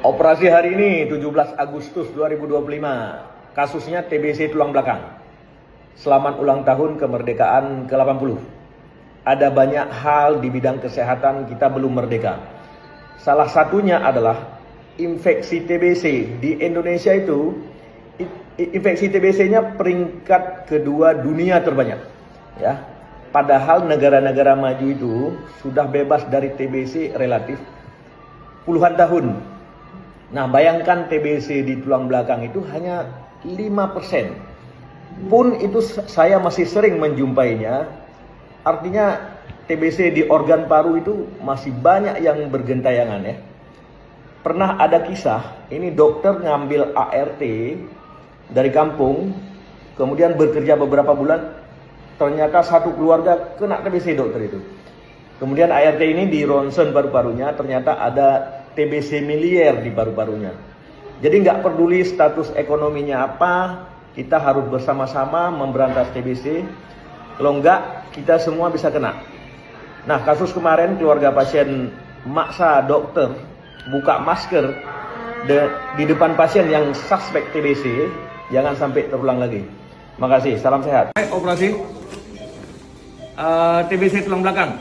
Operasi hari ini 17 Agustus 2025. Kasusnya TBC tulang belakang. Selamat ulang tahun kemerdekaan ke-80. Ada banyak hal di bidang kesehatan kita belum merdeka. Salah satunya adalah infeksi TBC. Di Indonesia itu infeksi TBC-nya peringkat kedua dunia terbanyak. Ya. Padahal negara-negara maju itu sudah bebas dari TBC relatif puluhan tahun. Nah, bayangkan TBC di tulang belakang itu hanya 5%. Pun itu saya masih sering menjumpainya. Artinya TBC di organ paru itu masih banyak yang bergentayangan ya. Pernah ada kisah, ini dokter ngambil ART dari kampung, kemudian bekerja beberapa bulan, ternyata satu keluarga kena TBC dokter itu. Kemudian ART ini di ronsen paru-parunya, ternyata ada TBC miliar di paru-parunya. Jadi nggak peduli status ekonominya apa, kita harus bersama-sama memberantas TBC. Kalau nggak, kita semua bisa kena. Nah, kasus kemarin keluarga pasien maksa dokter buka masker di depan pasien yang suspek TBC, jangan sampai terulang lagi. Makasih, salam sehat. Operasi TBC tulang belakang.